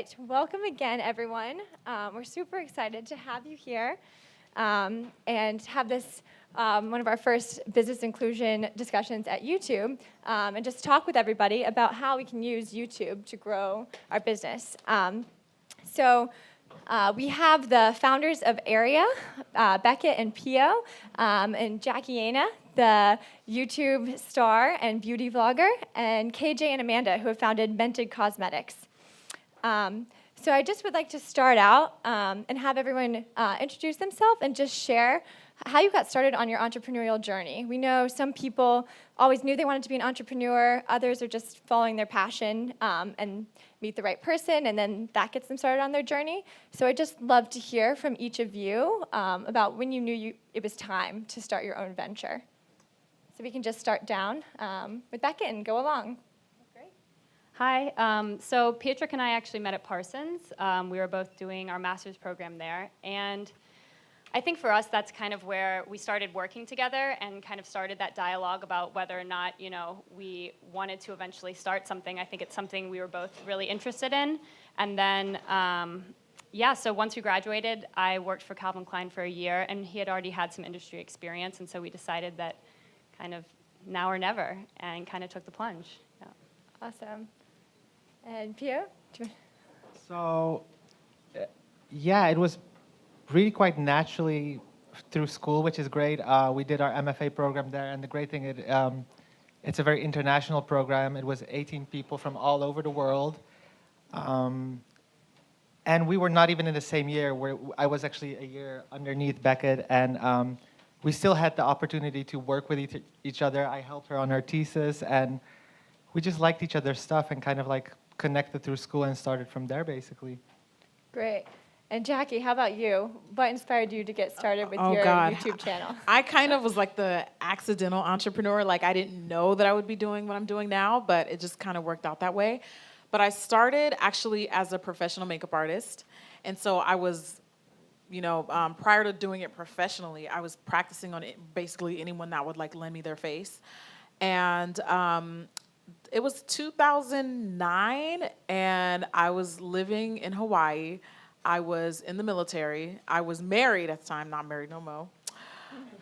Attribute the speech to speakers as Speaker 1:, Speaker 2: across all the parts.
Speaker 1: right, welcome again, everyone. We're super excited to have you here and have this one of our first business inclusion discussions at YouTube, and just talk with everybody about how we can use YouTube to grow our business. We have the founders of Area, Beckett and Pio, and Jackie Aina, the YouTube star and beauty vlogger, and KJ and Amanda, who have founded Mented Cosmetics. So I just would like to start out and have everyone introduce themselves and just share how you got started on your entrepreneurial journey. We know some people always knew they wanted to be an entrepreneur. Others are just following their passion and meet the right person, and then that gets them started on their journey. So I'd just love to hear from each of you about when you knew it was time to start your own venture. So we can just start down with Beckett and go along.
Speaker 2: Hi, so Pietrek and I actually met at Parsons. We were both doing our master's program there, and I think for us that's kind of where we started working together and kind of started that dialogue about whether or not, we wanted to eventually start something. I think it's something we were both really interested in. And then, so once we graduated, I worked for Calvin Klein for a year, and he had already had some industry experience, and so we decided that kind of now or never, and kind of took the plunge. Yeah.
Speaker 1: Awesome. And Pio?
Speaker 3: So, it was really quite naturally through school, which is great. We did our MFA program there, and the great thing, it's a very international program. It was 18 people from all over the world. And we were not even in the same year. I was actually a year underneath Beckett, and we still had the opportunity to work with each other. I helped her on her thesis, and we just liked each other's stuff and kind of like connected through school and started from there, basically.
Speaker 1: Great. And Jackie, how about you? What inspired you to get started with your YouTube channel?
Speaker 4: I kind of was like the accidental entrepreneur. Like, I didn't know that I would be doing what I'm doing now, but it just kind of worked out that way. But I started actually as a professional makeup artist. And so I was, prior to doing it professionally, I was practicing on basically anyone that would like lend me their face. And it was 2009, and I was living in Hawaii. I was in the military. I was married at the time, not married no more,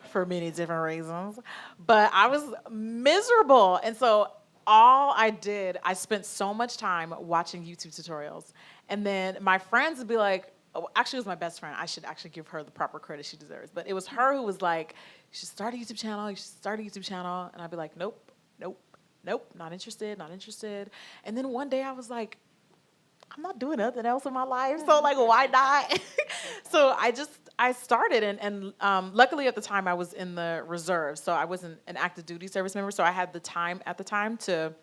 Speaker 4: for many different reasons. But I was miserable. And so all I did, I spent so much time watching YouTube tutorials. And then my friends would be like, actually it was my best friend. I should actually give her the proper credit she deserves. But it was her who was like, you should start a YouTube channel, you should start a YouTube channel. And I'd be like, nope, not interested. And then one day I was like, I'm not doing nothing else in my life, so like, why not? So I started, and luckily at the time I was in the reserve, so I wasn't an active duty service member, so I had the time at the time to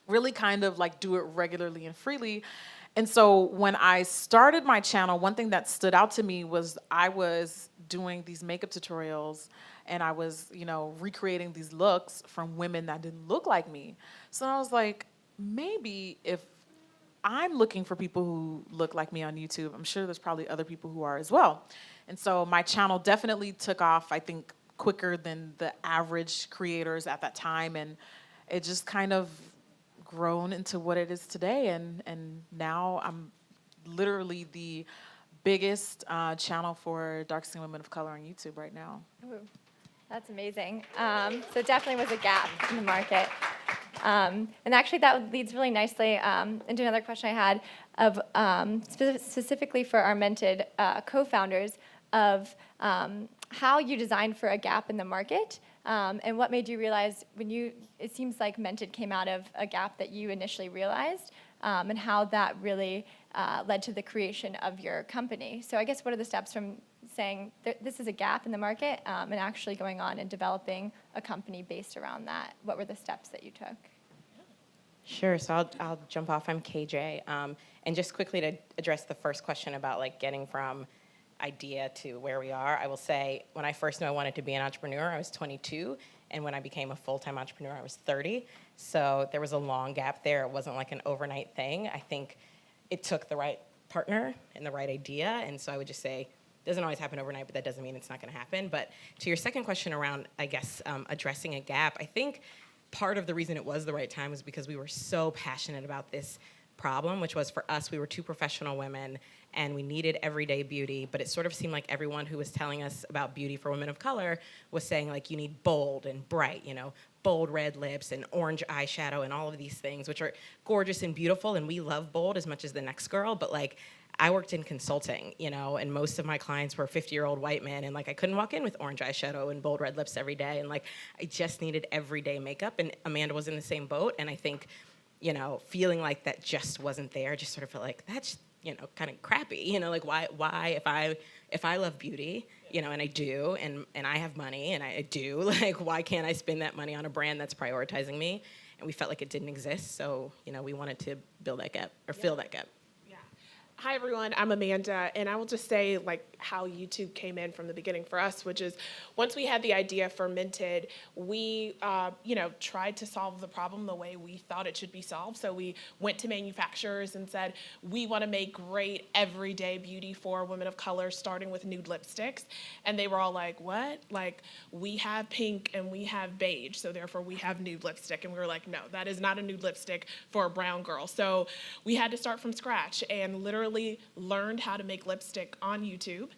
Speaker 4: really kind of like do it regularly and freely. And so when I started my channel, one thing that stood out to me was I was doing these makeup tutorials, and I was, recreating these looks from women that didn't look like me. So I was like, maybe if I'm looking for people who look like me on YouTube, I'm sure there's probably other people who are as well. And so my channel definitely took off, I think, quicker than the average creators at that time. And it just kind of grown into what it is today. And now I'm literally the biggest channel for dark-skinned women of color on YouTube right now.
Speaker 1: Ooh, that's amazing. So definitely was a gap in the market. And actually that leads really nicely into another question I had of specifically for our Mented co-founders of how you designed for a gap in the market and what made you realize it seems like Mented came out of a gap that you initially realized and how that really led to the creation of your company. So I guess what are the steps from saying this is a gap in the market and actually going on and developing a company based around that? What were the steps that you took?
Speaker 5: Sure, so I'll jump off. I'm KJ. And just quickly to address the first question about like getting from idea to where we are, I will say when I first knew I wanted to be an entrepreneur, I was 22. And when I became a full-time entrepreneur, I was 30. So there was a long gap there. It wasn't like an overnight thing. I think it took the right partner and the right idea. And so I would just say, it doesn't always happen overnight, but that doesn't mean it's not going to happen. But to your second question around, I guess, addressing a gap, I think part of the reason it was the right time was because we were so passionate about this problem, which was for us, we were two professional women and we needed everyday beauty, but it sort of seemed like everyone who was telling us about beauty for women of color was saying like you need bold and bright, you know, bold red lips and orange eyeshadow and all of these things, which are gorgeous and beautiful, and we love bold as much as the next girl, but like I worked in consulting, you know, and most of my clients were 50-year-old white men, and like I couldn't walk in with orange eyeshadow and bold red lips every day, and like I just needed everyday makeup, and Amanda was in the same boat, and I think, you know, feeling like that just wasn't there, just sort of felt like that's, you know, kind of crappy, you know, like why if I love beauty, you know, and I do, and I have money, and I do, like why can't I spend that money on a brand that's prioritizing me? And we felt like it didn't exist, so, you know, we wanted to build that gap, or fill that gap.
Speaker 6: Hi, everyone. I'm Amanda, and I will just say like how YouTube came in from the beginning for us, which is once we had the idea for Mented, we tried to solve the problem the way we thought it should be solved. So we went to manufacturers and said, we want to make great everyday beauty for women of color, starting with nude lipsticks. And they were all like, what? Like, we have pink and we have beige, so therefore we have nude lipstick. And we were like, no, that is not a nude lipstick for a brown girl. So we had to start from scratch and literally learned how to make lipstick on YouTube,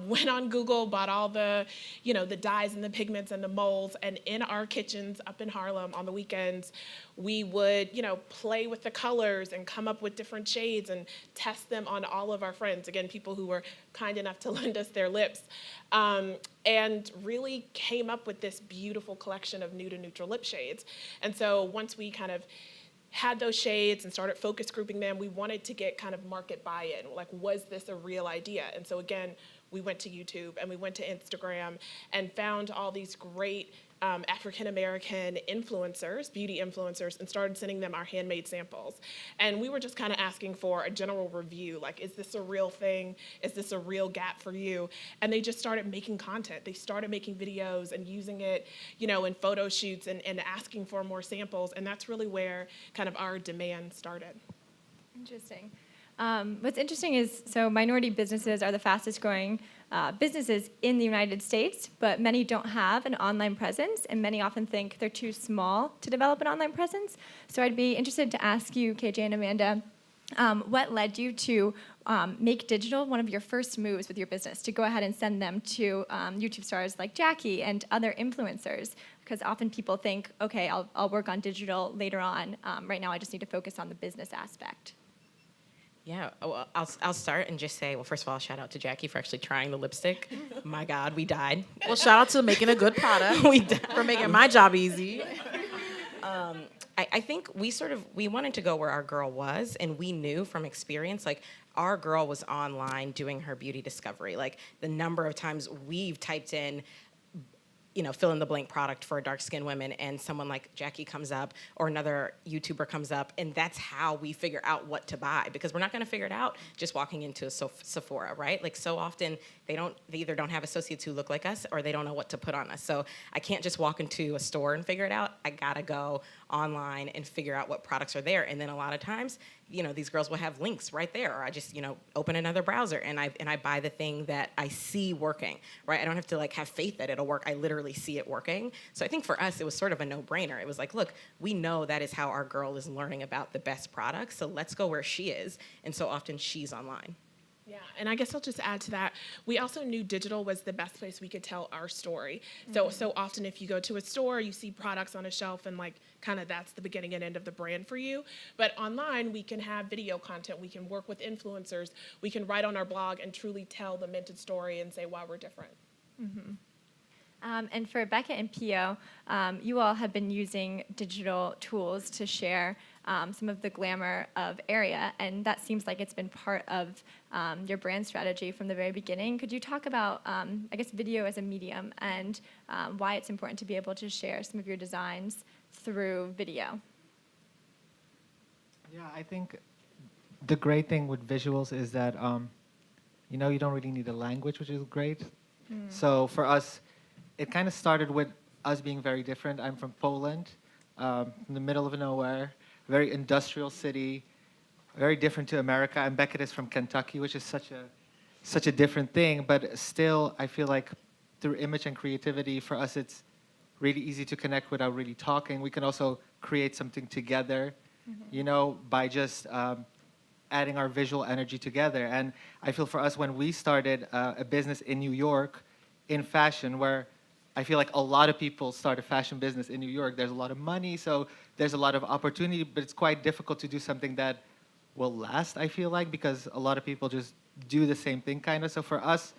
Speaker 6: went on Google, bought all the, the dyes and the pigments and the molds, and in our kitchens up in Harlem on the weekends, we would, play with the colors and come up with different shades and test them on all of our friends, again, people who were kind enough to lend us their lips, and really came up with this beautiful collection of nude and neutral lip shades. And so once we kind of had those shades and started focus grouping them, we wanted to get kind of market buy-in. Like, was this a real idea? And so again, we went to YouTube and we went to Instagram and found all these great African-American influencers, beauty influencers, and started sending them our handmade samples. And we were just kind of asking for a general review, like, is this a real thing? Is this a real gap for you? And they just started making content. They started making videos and using it, in photo shoots and asking for more samples. And that's really where kind of our demand started.
Speaker 1: Interesting. What's interesting is, so minority businesses are the fastest growing businesses in the United States, but many don't have an online presence, and many often think they're too small to develop an online presence. So I'd be interested to ask you, KJ and Amanda, what led you to make digital one of your first moves with your business, to go ahead and send them to YouTube stars like Jackie and other influencers? Because often people think, okay, I'll work on digital later on. Right now I just need to focus on the business aspect.
Speaker 5: Yeah, well, I'll start and just say, well, first of all, shout out to Jackie for actually trying the lipstick. My God, we died.
Speaker 4: Well, shout out to making a good product.
Speaker 5: We died.
Speaker 4: For making my job easy.
Speaker 5: I think we wanted to go where our girl was, and we knew from experience, like, our girl was online doing her beauty discovery. Like, the number of times we've typed in, fill in the blank product for dark-skinned women, and someone like Jackie comes up or another YouTuber comes up, and that's how we figure out what to buy, because we're not going to figure it out just walking into a Sephora, right? Like, so often they either don't have associates who look like us or they don't know what to put on us. So I can't just walk into a store and figure it out. I got to go online and figure out what products are there. And then a lot of times, these girls will have links right there, or I just, open another browser and I buy the thing that I see working, right? I don't have to like have faith that it'll work. I literally see it working. So I think for us, it was sort of a no-brainer. It was like, look, we know that is how our girl is learning about the best products, so let's go where she is. And so often she's online.
Speaker 6: Yeah, and I guess I'll just add to that. We also knew digital was the best place we could tell our story. So often if you go to a store, you see products on a shelf and like kind of that's the beginning and end of the brand for you. But online, we can have video content. We can work with influencers. We can write on our blog and truly tell the Mented story and say why we're different.
Speaker 1: Mm-hmm. And for Becca and Pio, you all have been using digital tools to share some of the glamour of Area, and that seems like it's been part of your brand strategy from the very beginning. Could you talk about, video as a medium and why it's important to be able to share some of your designs through video?
Speaker 3: Yeah, I think the great thing with visuals is that, you don't really need a language, which is great. So for us, it kind of started with us being very different. I'm from Poland, in the middle of nowhere, very industrial city, very different to America. And Beckett is from Kentucky, which is such a different thing. But still, I feel like through image and creativity, for us, it's really easy to connect without really talking. We can also create something together you know, by just adding our visual energy together. And I feel for us, when we started a business in New York in fashion, where I feel like a lot of people start a fashion business in New York, there's a lot of money, so there's a lot of opportunity, but it's quite difficult to do something that will last, I feel like, because a lot of people just do the same thing kind of. So for us,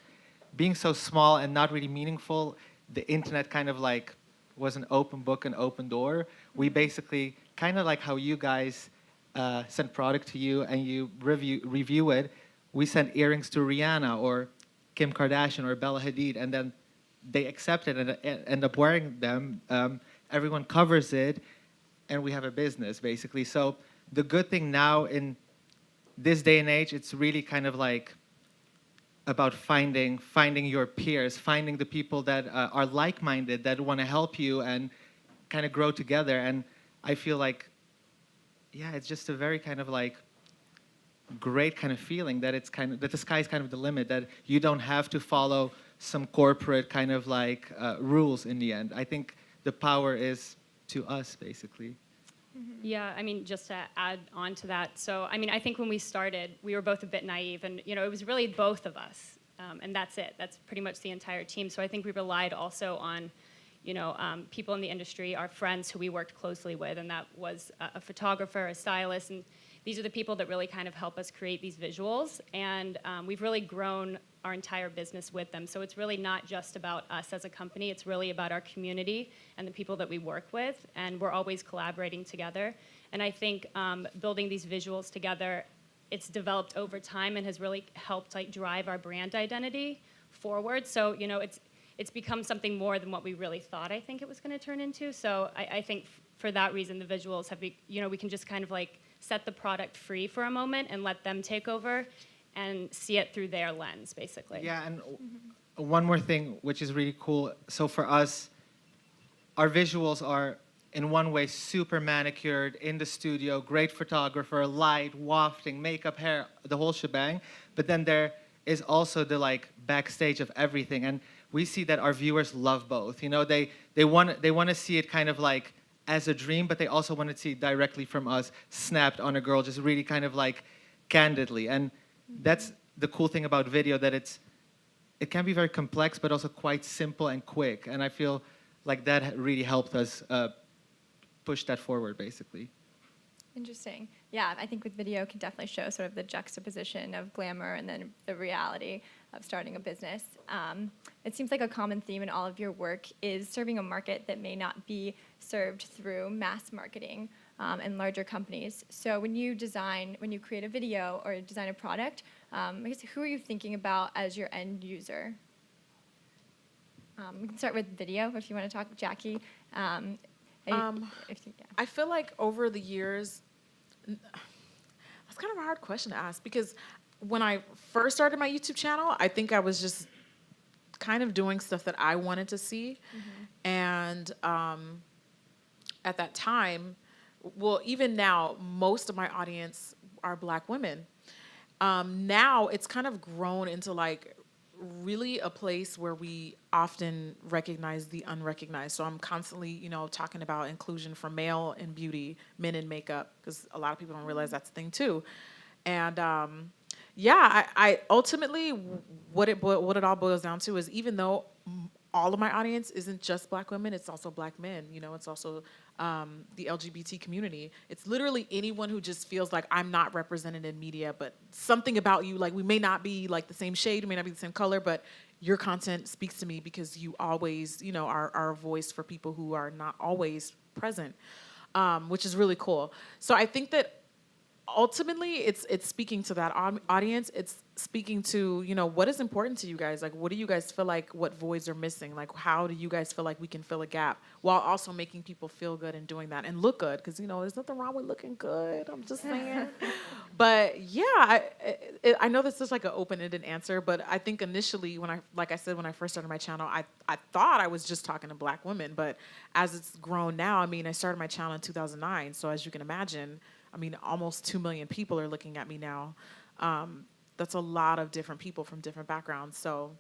Speaker 3: being so small and not really meaningful, the internet kind of like was an open book, an open door. We basically, kind of like how you guys send product to you and you review it, we send earrings to Rihanna or Kim Kardashian or Bella Hadid, and then they accept it and end up wearing them. Everyone covers it, and we have a business, basically. So the good thing now in this day and age, it's really kind of like about finding your peers, finding the people that are like-minded, that want to help you and kind of grow together. And I feel like, yeah, it's just a very kind of like great kind of feeling that it's kind of that the sky is kind of the limit, that you don't have to follow some corporate kind of like rules in the end. I think the power is to us, basically.
Speaker 2: Yeah, I mean, just to add on to that. So, I mean, I think when we started, we were both a bit naive, and it was really both of us, and that's it. That's pretty much the entire team. So I think we relied also on, people in the industry, our friends who we worked closely with, and that was a photographer, a stylist, and these are the people that really kind of help us create these visuals. And we've really grown our entire business with them. So it's really not just about us as a company, it's really about our community and the people that we work with, and we're always collaborating together. And I think building these visuals together, it's developed over time and has really helped like drive our brand identity forward. So, it's become something more than what we really thought I think it was gonna turn into. So I think for that reason, the visuals have, we can just kind of like set the product free for a moment and let them take over and see it through their lens, basically.
Speaker 3: Yeah, and one more thing, which is really cool. So for us, our visuals are, in one way, super manicured, in the studio, great photographer, light, wafting, makeup, hair, the whole shebang. But then there is also the like backstage of everything. And we see that our viewers love both. They want to see it kind of like as a dream, but they also want to see it directly from us, snapped on a girl, just really kind of like candidly. And that's the cool thing about video, that it can be very complex, but also quite simple and quick. And I feel like that really helped us push that forward, basically.
Speaker 1: Interesting. Yeah, I think with video can definitely show sort of the juxtaposition of glamour and then the reality of starting a business. It seems like a common theme in all of your work is serving a market that may not be served through mass marketing and larger companies. So when you create a video or design a product, I guess who are you thinking about as your end user? We can start with video if you want to talk, Jackie.
Speaker 4: I feel like over the years, that's kind of a hard question to ask, because when I first started my YouTube channel, I think I was just kind of doing stuff that I wanted to see. Mm-hmm. And at that time, well, even now, most of my audience are Black women. Now it's kind of grown into like really a place where we often recognize the unrecognized. So I'm constantly, talking about inclusion for male in beauty, men in makeup, because a lot of people don't realize that's a thing too. And I ultimately, what it all boils down to is, even though all of my audience isn't just Black women, it's also Black men, it's also the LGBT community. It's literally anyone who just feels like I'm not represented in media, but something about you, like we may not be like the same shade, we may not be the same color, but your content speaks to me because you always, are a voice for people who are not always present, which is really cool. So I think that ultimately it's speaking to that audience. It's speaking to, what is important to you guys? Like, what do you guys feel like, what voids are missing? Like, how do you guys feel like we can fill a gap while also making people feel good and doing that and look good? Because, there's nothing wrong with looking good. I'm just saying. But yeah, I know this is like an open-ended answer, but I think initially when I first started my channel, I thought I was just talking to Black women, but as it's grown now, I started my channel in 2009. So as you can imagine, almost 2 million people are looking at me now. That's a lot of different people from different backgrounds. So,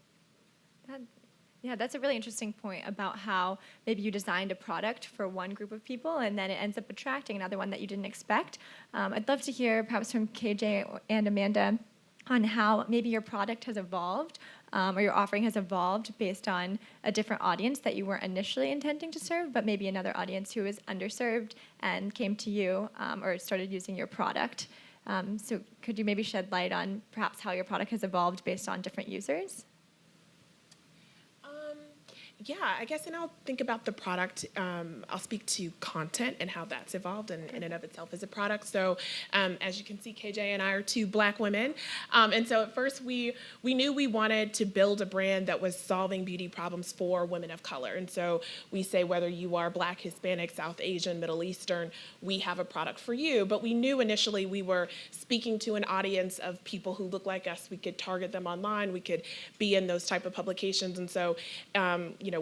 Speaker 1: Yeah, that's a really interesting point about how maybe you designed a product for one group of people and then it ends up attracting another one that you didn't expect. I'd love to hear perhaps from KJ and Amanda on how maybe your product has evolved or your offering has evolved based on a different audience that you weren't initially intending to serve, but maybe another audience who was underserved and came to you or started using your product. So could you maybe shed light on perhaps how your product has evolved based on different users?
Speaker 6: Yeah, I guess, and I'll think about the product. I'll speak to content and how that's evolved and in and of itself as a product. So as you can see, KJ and I are two Black women. And so at first we knew we wanted to build a brand that was solving beauty problems for women of color. And so we say whether you are Black, Hispanic, South Asian, Middle Eastern, we have a product for you. But we knew initially we were speaking to an audience of people who look like us. We could target them online. We could be in those type of publications. And so,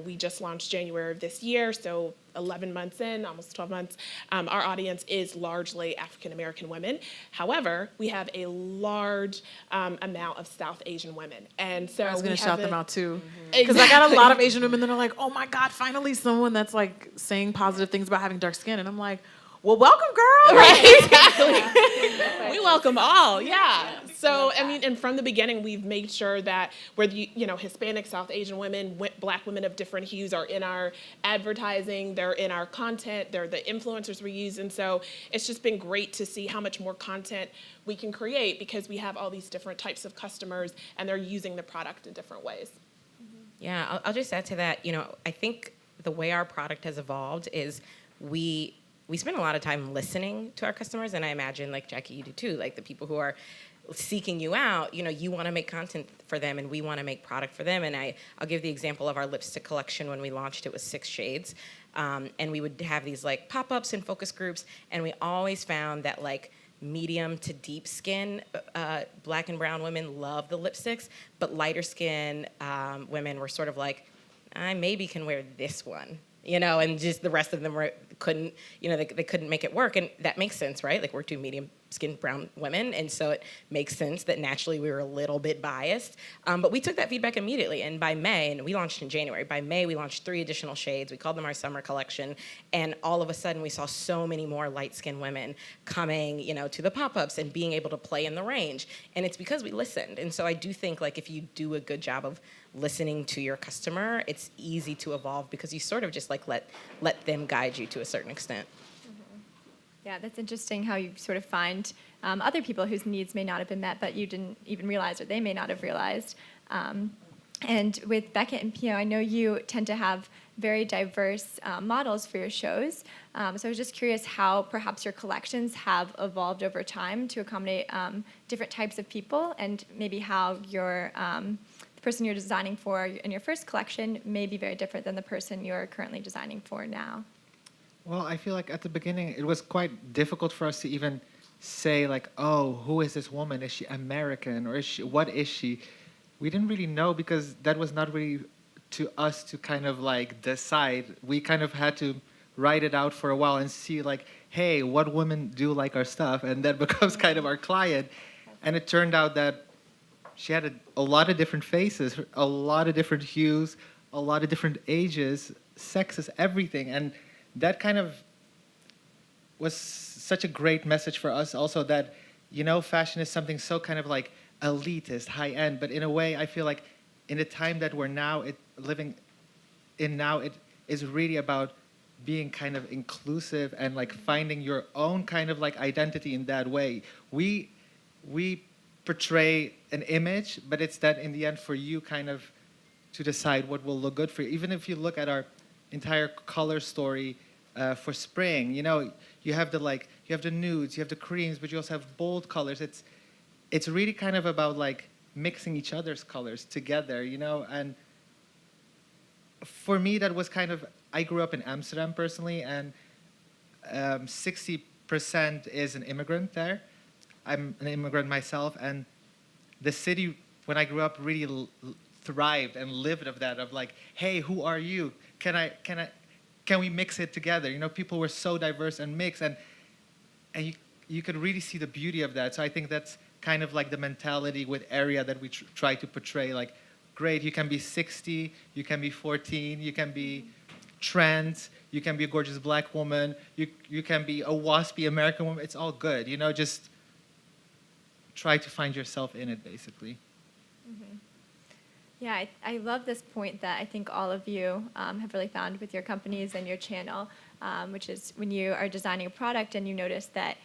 Speaker 6: we just launched January of this year, so 11 months in, almost 12 months, our audience is largely African-American women. However, we have a large amount of South Asian women. And so
Speaker 4: I was going to shout them out too.
Speaker 6: Because
Speaker 4: Because I got a lot of Asian women that are like, oh my God, finally someone that's like saying positive things about having dark skin. And I'm like, well, welcome, girl.
Speaker 6: Right, exactly. We welcome all, yeah. So, I mean, and from the beginning, we've made sure that whether Hispanic, South Asian women, Black women of different hues are in our advertising, they're in our content, they're the influencers we use. And so it's just been great to see how much more content we can create because we have all these different types of customers and they're using the product in different ways.
Speaker 5: Yeah, I'll just add to that. I think the way our product has evolved is we spend a lot of time listening to our customers, and I imagine, like Jackie, you do too, like the people who are seeking you out, you want to make content for them, and we want to make product for them. And I'll give the example of our lipstick collection. When we launched, it was 6 shades, and we would have these like pop-ups and focus groups, and we always found that like medium to deep skin Black and brown women love the lipsticks, but lighter skin women were sort of like, I maybe can wear this one. And just the rest of them couldn't, they couldn't make it work. And that makes sense, right? Like, we're 2 medium-skinned brown women, and so it makes sense that naturally we were a little bit biased. But we took that feedback immediately, and by May, and we launched in January, by May we launched 3 additional shades. We called them our summer collection, and all of a sudden we saw so many more light-skinned women coming, to the pop-ups and being able to play in the range. And it's because we listened. And so I do think, like, if you do a good job of listening to your customer, it's easy to evolve because you sort of just like let them guide you to a certain extent.
Speaker 1: Mm-hmm. Yeah, that's interesting how you sort of find other people whose needs may not have been met, but you didn't even realize or they may not have realized. And with Beckett and Pio, I know you tend to have very diverse models for your shows. So I was just curious how perhaps your collections have evolved over time to accommodate different types of people, and maybe how your the person you're designing for in your first collection may be very different than the person you're currently designing for now.
Speaker 3: Well, I feel like at the beginning it was quite difficult for us to even say like, oh, who is this woman? Is she American or what is she? We didn't really know because that was not really to us to kind of like decide. We kind of had to write it out for a while and see like, hey, what women do like our stuff? And that becomes kind of our client. And it turned out that she had a lot of different faces, a lot of different hues, a lot of different ages, sexes, everything. And that kind of was such a great message for us also that, fashion is something so kind of like elitist, high-end, but in a way I feel like in the time that we're now living in now, it is really about being kind of inclusive and like finding your own kind of like identity in that way. We portray an image, but it's that in the end for you kind of to decide what will look good for you. Even if you look at our entire color story for spring, you have the nudes, you have the creams, but you also have bold colors. It's really kind of about like mixing each other's colors together, and for me that was kind of, I grew up in Amsterdam personally, and 60% is an immigrant there. I'm an immigrant myself, and the city, when I grew up, really thrived and lived of that, of like, hey, who are you? Can we mix it together? People were so diverse and mixed, and you could really see the beauty of that. So I think that's kind of like the mentality with Area that we try to portray, like great. You can be 60, you can be 14, you can be trans, you can be a gorgeous black woman, you can be a waspy American woman. It's all good, you know, just try to find yourself in it, basically.
Speaker 1: Yeah, I love this point that I think all of you have really found with your companies and your channel, which is when you are designing a product and you notice that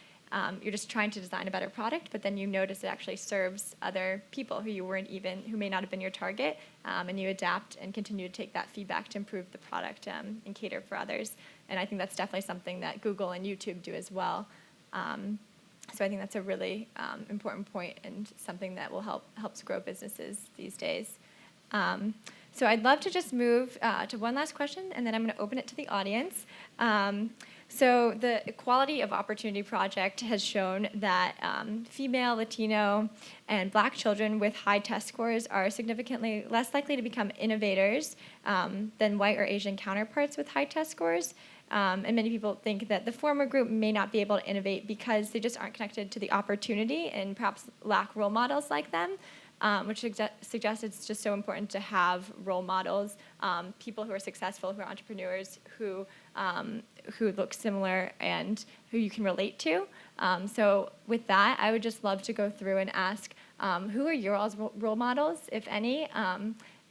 Speaker 1: you're just trying to design a better product, but then you notice it actually serves other people who may not have been your target, and you adapt and continue to take that feedback to improve the product and cater for others. And I think that's definitely something that Google and YouTube do as well. So I think that's a really important point and something that will helps grow businesses these days. So I'd love to just move to one last question, and then I'm going to open it to the audience. So the Equality of Opportunity Project has shown that female, Latino, and Black children with high test scores are significantly less likely to become innovators than white or Asian counterparts with high test scores. And many people think that the former group may not be able to innovate because they just aren't connected to the opportunity and perhaps lack role models like them. Which suggests it's just so important to have role models, people who are successful, who are entrepreneurs, who look similar and who you can relate to. So with that, I would just love to go through and ask, who are your all's role models, if any,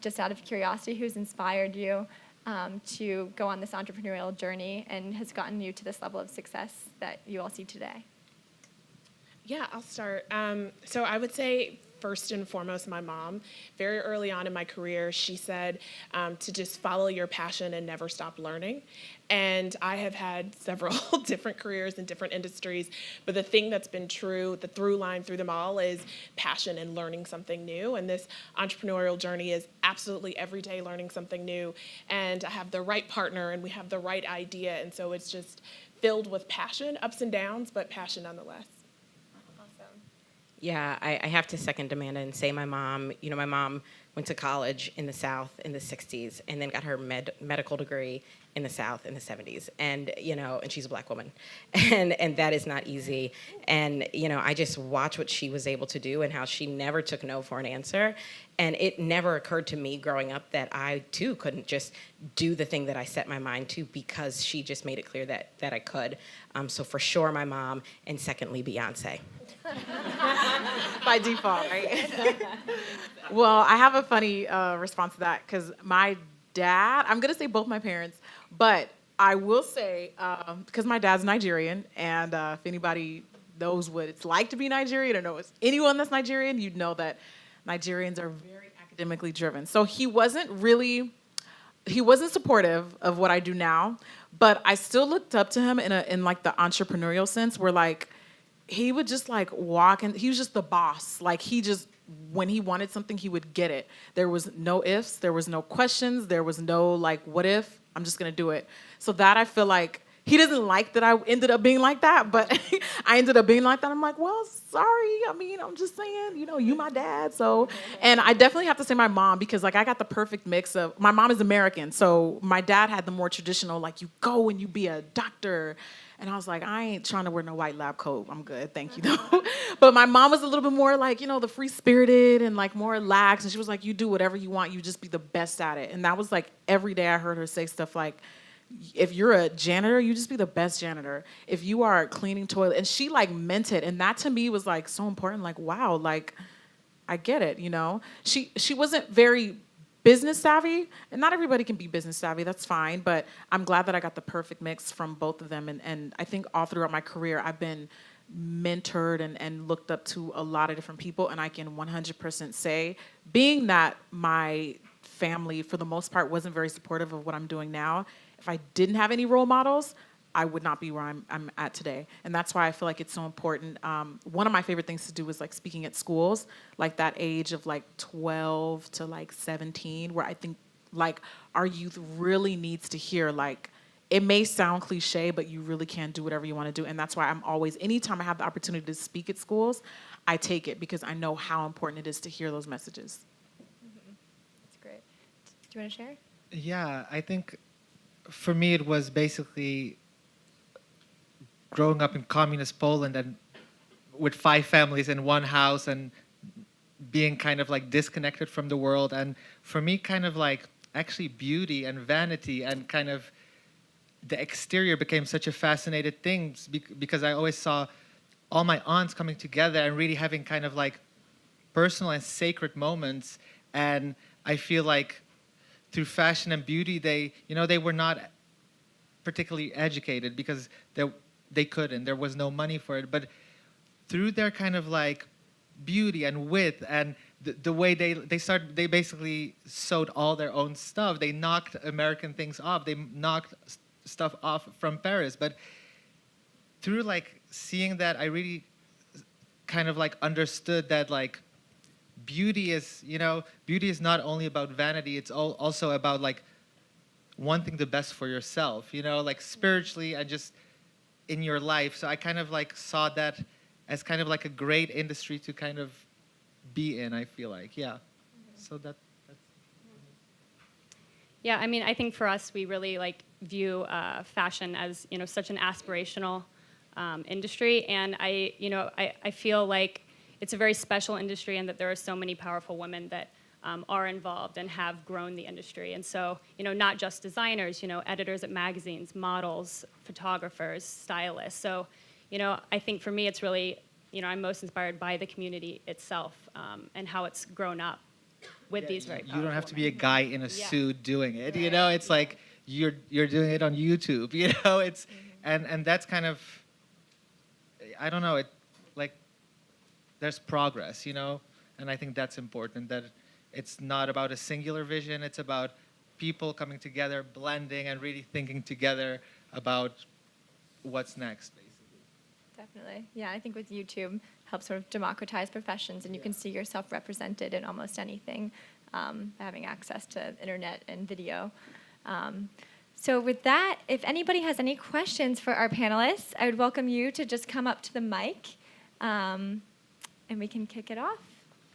Speaker 1: just out of curiosity, who's inspired you to go on this entrepreneurial journey and has gotten you to this level of success that you all see today?
Speaker 6: Yeah, I'll start. So I would say, first and foremost, my mom. Very early on in my career, she said to just follow your passion and never stop learning. And I have had several different careers in different industries, but the thing that's been true, the through line through them all, is passion and learning something new. And this entrepreneurial journey is absolutely every day learning something new. And I have the right partner and we have the right idea. And so it's just filled with passion, ups and downs, but passion nonetheless.
Speaker 5: Yeah, I have to second Amanda and say my mom went to college in the South in the 60s and then got her medical degree in the South in the 70s. And, and she's a black woman. And that is not easy. And, I just watch what she was able to do and how she never took no for an answer. And it never occurred to me growing up that I, too, couldn't just do the thing that I set my mind to because she just made it clear that I could. So for sure, my mom, and secondly, Beyonce.
Speaker 4: By default, right? Well, I have a funny response to that because my dad, I'm going to say both my parents, but I will say, because my dad's Nigerian, and if anybody knows what it's like to be Nigerian or knows anyone that's Nigerian, you'd know that Nigerians are very academically driven. So he wasn't supportive of what I do now, but I still looked up to him in like the entrepreneurial sense where like, he would just like walk and he was just the boss. Like when he wanted something, he would get it. There was no ifs, there was no questions, there was no like, what if? I'm just gonna do it. So that I feel like he doesn't like that I ended up being like that, but I ended up being like that. I'm like, well, sorry. I mean, I'm just saying, you my dad. So, and I definitely have to say my mom because like I got the perfect mix of, my mom is American. So my dad had the more traditional, like you go and you be a doctor. And I was like, I ain't trying to wear no white lab coat. I'm good, thank you, though. But my mom was a little bit more like, the free-spirited and like more lax. And she was like, you do whatever you want. You just be the best at it. And that was like every day I heard her say stuff like, if you're a janitor, you just be the best janitor. If you are cleaning toilet, and she like meant it. And that to me was like so important. Like, wow, like I get it, She wasn't very business savvy, and not everybody can be business savvy, that's fine, but I'm glad that I got the perfect mix from both of them, and I think all throughout my career, I've been mentored and looked up to a lot of different people, and I can 100% say, being that my family, for the most part, wasn't very supportive of what I'm doing now, if I didn't have any role models, I would not be where I'm at today. And that's why I feel like it's so important. One of my favorite things to do is like speaking at schools, like that age of like 12 to like 17, where I think like our youth really needs to hear like, it may sound cliche, but you really can do whatever you want to do. And that's why I'm always, anytime I have the opportunity to speak at schools, I take it because I know how important it is to hear those messages.
Speaker 1: Mm-hmm. That's great. Do you want to share?
Speaker 3: Yeah, I think for me it was basically growing up in communist Poland and with 5 families in one house and being kind of like disconnected from the world. And for me, kind of like actually beauty and vanity and kind of the exterior became such a fascinating thing because I always saw all my aunts coming together and really having kind of like personal and sacred moments. And I feel like through fashion and beauty, they were not particularly educated because they couldn't. There was no money for it. But through their kind of like beauty and wit and the way they basically sewed all their own stuff. They knocked American things off. They knocked stuff off from Paris. But through like seeing that, I really kind of like understood that like beauty is not only about vanity. It's also about like wanting the best for yourself, like spiritually and just in your life. So I kind of like saw that as kind of like a great industry to kind of be in, I feel like, yeah. So that's...
Speaker 2: Yeah, I mean, I think for us, we really like view fashion as, such an aspirational industry. And I feel like it's a very special industry and that there are so many powerful women that are involved and have grown the industry. And so, not just designers, editors at magazines, models, photographers, stylists. So, I think for me, it's really, I'm most inspired by the community itself and how it's grown up with these very powerful
Speaker 3: You don't have to be a
Speaker 2: women.
Speaker 3: guy in a suit doing it, It's like you're doing it on YouTube, It's and that's kind of, I don't know, it like there's progress, and I think that's important, that it's not about a singular vision, it's about people coming together, blending, and really thinking together about what's next, basically.
Speaker 1: Definitely. Yeah, I think with YouTube helps sort of democratize professions, and you can see yourself represented in almost anything by having access to internet and video. So with that, if anybody has any questions for our panelists, I would welcome you to just come up to the mic, and we can kick it off.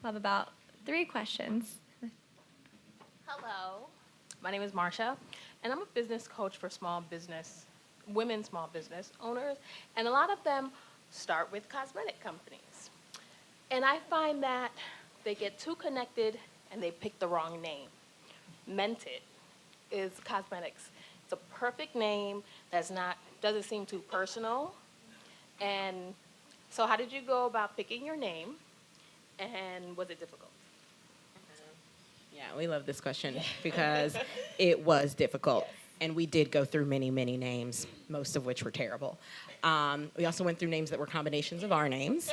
Speaker 1: We'll have about 3 questions.
Speaker 7: Hello, my name is Marsha, and I'm a business coach for women small business owners, and a lot of them start with cosmetic companies. And I find that they get too connected and they pick the wrong name. Mented is cosmetics. It's a perfect name doesn't seem too personal. And so how did you go about picking your name, and was it difficult?
Speaker 5: Yeah, we love this question because it was difficult. And we did go through many, many names, most of which were terrible. We also went through names that were combinations of our names,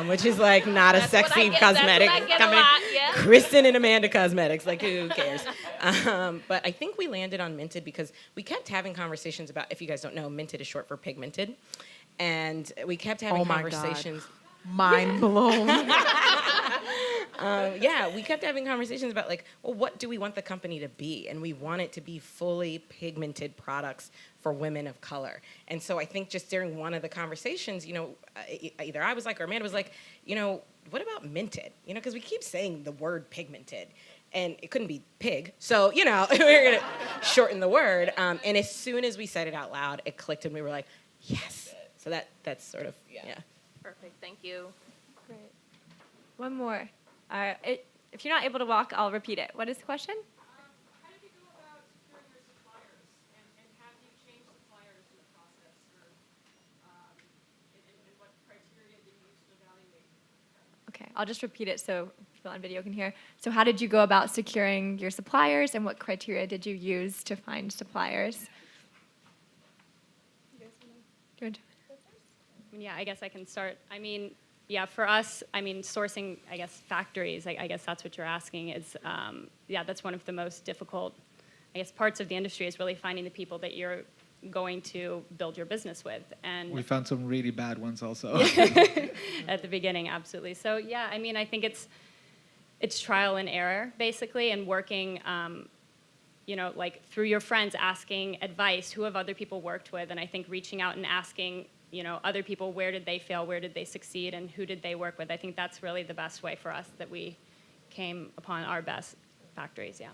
Speaker 5: which is like not a sexy cosmetic company.
Speaker 7: Yeah.
Speaker 5: Kristen and Amanda Cosmetics, like who cares? But I think we landed on Mented because we kept having conversations about, if you guys don't know, Mented is short for pigmented. And we kept having conversations.
Speaker 4: Mind blown.
Speaker 5: We kept having conversations about like, well, what do we want the company to be? And we want it to be fully pigmented products for women of color. And so I think just during one of the conversations, either I was like, or Amanda was like, what about Mented? Because we keep saying the word pigmented. And it couldn't be pig. So, we were going to shorten the word. And as soon as we said it out loud, it clicked and we were like, yes. So that's sort of, yeah.
Speaker 7: Perfect, thank you.
Speaker 1: Great. One more. If you're not able to walk, I'll repeat it. What is the question?
Speaker 8: How did you go about securing your suppliers, and have you changed suppliers in the process, or and what criteria did you use to evaluate?
Speaker 1: Okay, I'll just repeat it so people on video can hear. So how did you go about securing your suppliers, and what criteria did you use to find suppliers? Good.
Speaker 2: Yeah, I guess I can start. Yeah, for us, sourcing, factories, I guess that's what you're asking, is, that's one of the most difficult, parts of the industry, is really finding the people that you're going to build your business with. And
Speaker 3: We found some really bad ones also.
Speaker 2: at the beginning, absolutely. So, yeah, I think it's trial and error, basically, and working, through your friends, asking advice, who have other people worked with, and I think reaching out and asking, other people, where did they fail, where did they succeed, and who did they work with. I think that's really the best way for us that we came upon our best factories, yeah.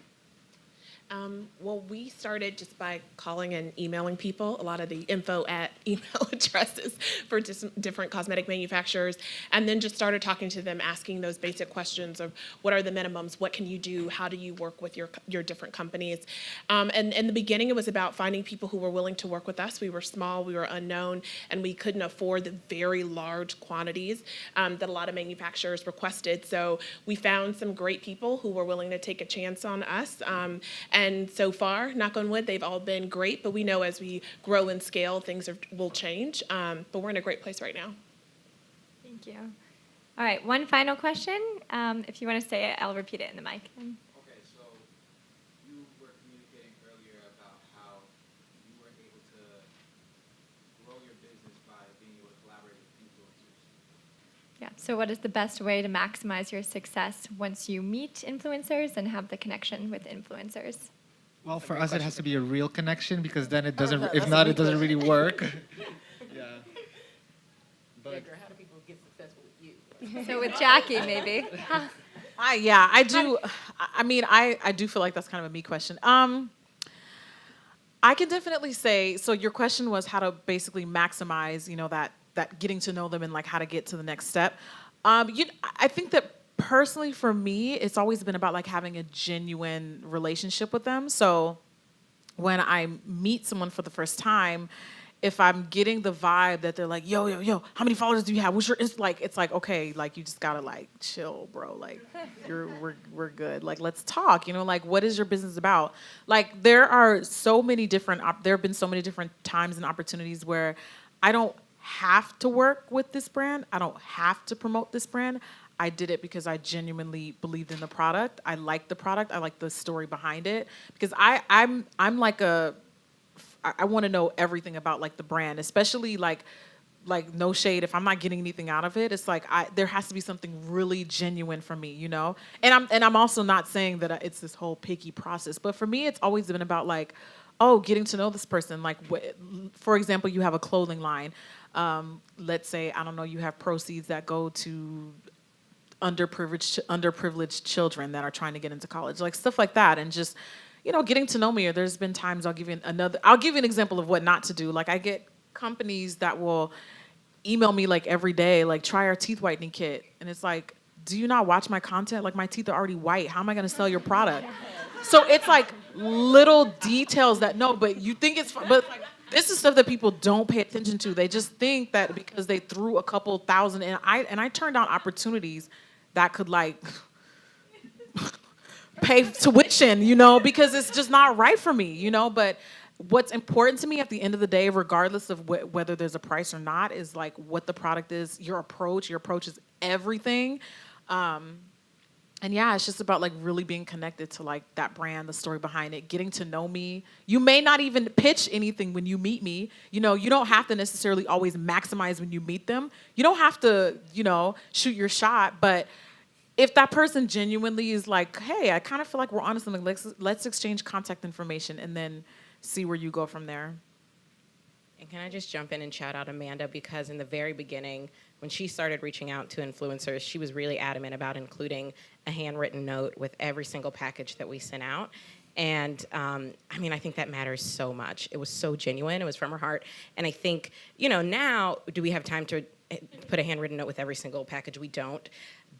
Speaker 6: Well, we started just by calling and emailing people, a lot of the info at email addresses for different cosmetic manufacturers, and then just started talking to them, asking those basic questions of what are the minimums, what can you do, how do you work with your different companies. And in the beginning, it was about finding people who were willing to work with us. We were small, we were unknown, and we couldn't afford the very large quantities that a lot of manufacturers requested. So we found some great people who were willing to take a chance on us. And so far, knock on wood, they've all been great, but we know as we grow and scale, things will change. But we're in a great place right now.
Speaker 1: Thank you. All right, one final question. If you want to say it, I'll repeat it in the mic.
Speaker 9: Okay, so you were communicating earlier about how you were able to grow your business by being able to collaborate with influencers.
Speaker 1: Yeah, so what is the best way to maximize your success once you meet influencers and have the connection with influencers?
Speaker 3: Well, for us, it has to be a real connection because then it doesn't. If not, it doesn't really work. Yeah. But
Speaker 5: How do people get successful with you?
Speaker 1: So with Jackie, maybe.
Speaker 4: I do. I mean, I do feel like that's kind of a me question. I can definitely say, so your question was how to basically maximize, that getting to know them and like how to get to the next step. I think that personally for me, it's always been about like having a genuine relationship with them. So when I meet someone for the first time, if I'm getting the vibe that they're like, yo, how many followers do you have? What's your, it's like, okay, like you just gotta like chill, bro. Like we're good. Like, let's talk, like what is your business about? Like there have been so many different times and opportunities where I don't have to work with this brand. I don't have to promote this brand. I did it because I genuinely believed in the product. I like the product. I like the story behind it because I'm like I want to know everything about like the brand, especially like no shade. If I'm not getting anything out of it, it's like there has to be something really genuine for me, And I'm also not saying that it's this whole picky process, but for me, it's always been about like, getting to know this person. Like, for example, you have a clothing line. Let's say, I don't know, you have proceeds that go to underprivileged children that are trying to get into college, like stuff like that, and just getting to know me. Or there's been times I'll give you an example of what not to do. Like I get companies that will email me like every day, like try our teeth whitening kit, and it's like, do you not watch my content? Like my teeth are already white. How am I going to sell your product? So it's like little details that but you think it's fun, but like, this is stuff that people don't pay attention to. They just think that because they threw a couple thousand, and I turned down opportunities that could like pay tuition, because it's just not right for me, But what's important to me at the end of the day, regardless of whether there's a price or not, is like what the product is, your approach. Your approach is everything. And yeah, it's just about like really being connected to like that brand, the story behind it, getting to know me. You may not even pitch anything when you meet me. You don't have to necessarily always maximize when you meet them. You don't have to, shoot your shot. But if that person genuinely is like, hey, I kind of feel like we're onto something, let's exchange contact information and then see where you go from there.
Speaker 5: And can I just jump in and shout out Amanda, because in the very beginning, when she started reaching out to influencers, she was really adamant about including a handwritten note with every single package that we sent out. And I think that matters so much. It was so genuine. It was from her heart. And I think, now, do we have time to put a handwritten note with every single package? We don't.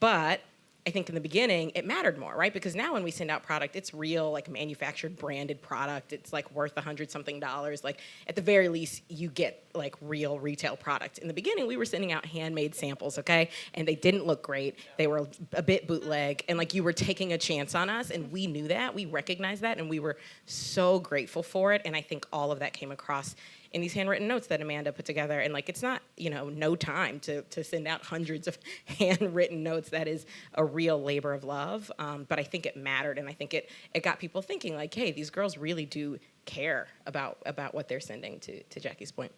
Speaker 5: But I think in the beginning, it mattered more, right? Because now when we send out product, it's real, like manufactured, branded product. It's like worth $100-something. Like at the very least, you get like real retail product. In the beginning, we were sending out handmade samples, okay? And they didn't look great. They were a bit bootleg. And like you were taking a chance on us, and we knew that. We recognized that, and we were so grateful for it. And I think all of that came across in these handwritten notes that Amanda put together. And like, it's not, no time to send out hundreds of handwritten notes. That is a real labor of love. But I think it mattered. And I think it got people thinking like, hey, these girls really do care about what they're sending, to Jackie's point.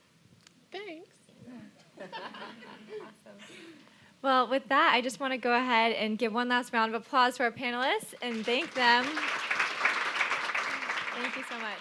Speaker 5: Thanks.
Speaker 1: Awesome. Well, with that, I just want to go ahead and give one last round of applause to our panelists and thank them. Thank you so much.